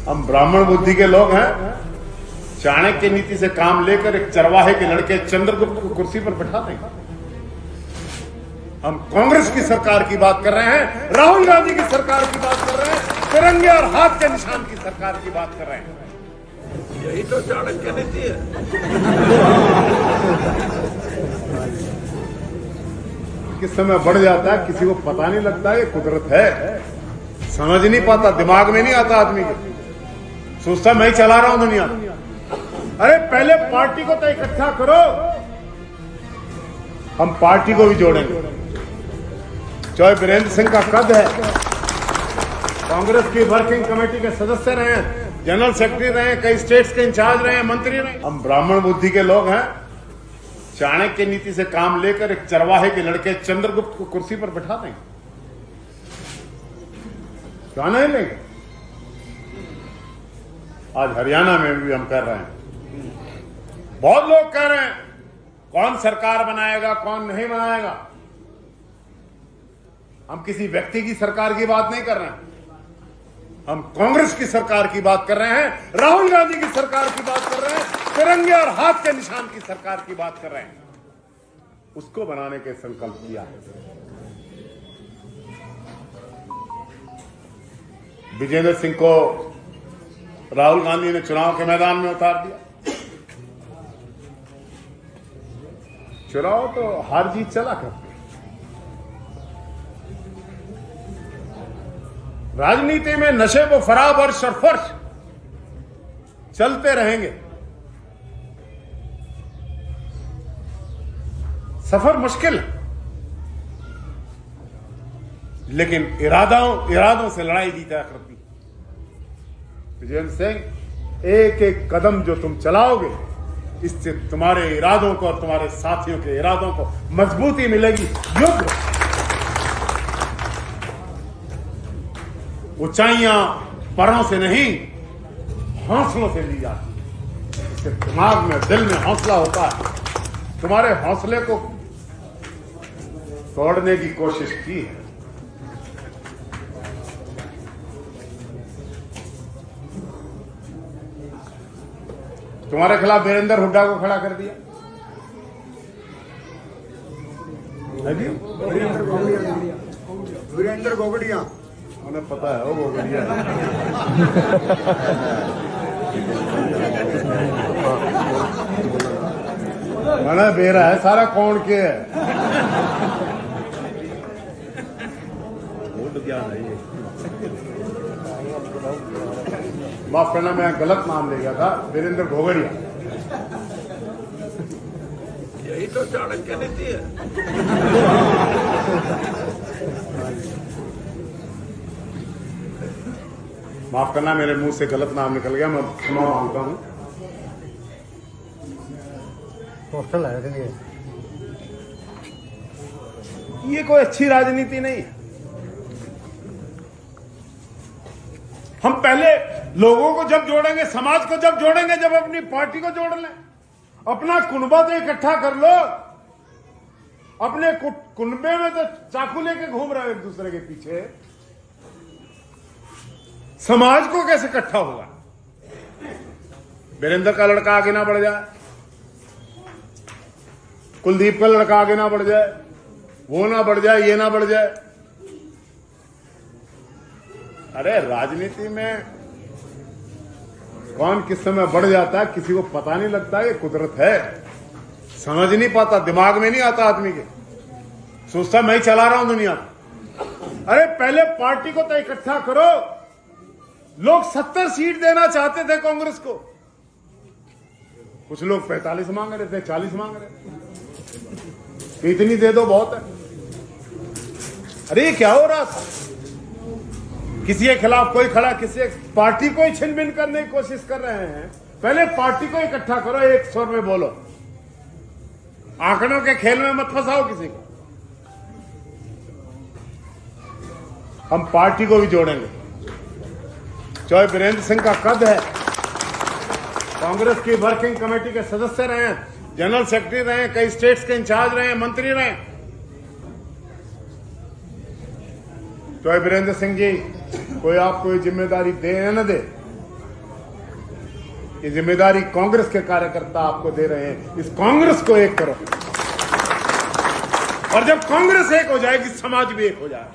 हम ब्राह्मण बुद्धि के लोग हैं। चाणक्य नीति से काम लेकर एक चरवाहे के लड़के चंद्रगुप्त को कुर्सी पर बैठा देंगे। हम कांग्रेस की सरकार की बात कर रहे हैं, राहुल गांधी की सरकार की बात कर रहे हैं, तिरंगे और हाथ के निशान की सरकार की बात कर रहे हैं। यही तो चाणक्य नीति है। किस समय बढ़ जाता है किसी को पता नहीं लगता, ये कुदरत है, समझ नहीं पाता, दिमाग में नहीं आता आदमी के, सोचता मैं ही चला रहा हूं दुनिया। अरे पहले पार्टी को तो इकट्ठा करो। हम पार्टी को भी जोड़ेंगे। चाहे वीरेंद्र सिंह का कद है, कांग्रेस की वर्किंग कमेटी के सदस्य रहे, जनरल सेक्रेटरी रहे, कई स्टेट्स के इंचार्ज रहे, मंत्री रहे। हम ब्राह्मण बुद्धि के लोग हैं। चाणक्य नीति से काम लेकर एक चरवाहे के लड़के चंद्रगुप्त को कुर्सी पर बैठा देंगे। क्यों नहीं लेंगे? आज हरियाणा में भी हम कर रहे हैं। बहुत लोग कह रहे हैं कौन सरकार बनाएगा कौन नहीं बनाएगा। हम किसी व्यक्ति की सरकार की बात नहीं कर रहे हैं, हम कांग्रेस की सरकार की बात कर रहे हैं, राहुल गांधी की सरकार की बात कर रहे हैं, तिरंगे और हाथ के निशान की सरकार की बात कर रहे हैं। उसको बनाने के संकल्प किया है। विजेंद्र सिंह को राहुल गांधी ने चुनाव के मैदान में उतार दिया। चुनाव तो हार जीत चला करते, राजनीति में नशे वो फराब और सरफर्श चलते रहेंगे। सफर मुश्किल है, लेकिन इरादों से लड़ाई जीता करती। विजेंद्र सिंह, एक एक कदम जो तुम चलाओगे इससे तुम्हारे इरादों को और तुम्हारे साथियों के इरादों को मजबूती मिलेगी। युद्ध ऊंचाइयां परों से नहीं हौसलों से ली जाती है। इससे दिमाग में दिल में हौसला होता है। तुम्हारे हौसले को तोड़ने की कोशिश की है। तुम्हारे खिलाफ वीरेंद्र हुड्डा को खड़ा कर दिया। वीरेंद्र गोगड़िया, उन्हें पता है वो गोगड़िया है। मैंने बेरा है सारा कौन के है। वो तो क्या है ये, माफ करना मैं गलत नाम ले गया था, वीरेंद्र घोगड़िया। यही तो चाणक्य नीति है। माफ करना मेरे मुंह से गलत नाम निकल गया, मैं क्षमा मांगता हूं। ये कोई अच्छी राजनीति नहीं है। हम पहले लोगों को जब जोड़ेंगे, समाज को जब जोड़ेंगे, जब अपनी पार्टी को जोड़ लें, अपना कुनबा तो इकट्ठा कर लो। अपने कुनबे में तो चाकू लेके घूम रहे हो एक दूसरे के पीछे, समाज को कैसे इकट्ठा होगा? वीरेंद्र का लड़का आगे ना बढ़ जाए, कुलदीप का लड़का आगे ना बढ़ जाए, वो ना बढ़ जाए, ये ना बढ़ जाए। अरे राजनीति में कौन किस समय बढ़ जाता है किसी को पता नहीं लगता, ये कुदरत है, समझ नहीं पाता, दिमाग में नहीं आता आदमी के, सोचता मैं ही चला रहा हूं दुनिया। अरे पहले पार्टी को तो इकट्ठा करो। लोग 70 सीट देना चाहते थे कांग्रेस को, कुछ लोग 45 मांग रहे थे, 40 मांग रहे थे। इतनी दे दो बहुत है। अरे ये क्या हो रहा था? किसी के खिलाफ कोई खड़ा, किसी पार्टी को ही छिन-भिन करने की कोशिश कर रहे हैं। पहले पार्टी को इकट्ठा करो, एक स्वर में बोलो, आंकड़ों के खेल में मत फंसाओ किसी को। हम पार्टी को भी जोड़ेंगे। चाहे वीरेंद्र सिंह का कद है, कांग्रेस की वर्किंग कमेटी के सदस्य रहे, जनरल सेक्रेटरी रहे, कई स्टेट्स के इंचार्ज रहे, मंत्री रहे। चाहे वीरेंद्र सिंह जी कोई आपको जिम्मेदारी दे या न दे, ये जिम्मेदारी कांग्रेस के कार्यकर्ता आपको दे रहे हैं। इस कांग्रेस को एक करो, और जब कांग्रेस एक हो जाएगी समाज भी एक हो जाएगा।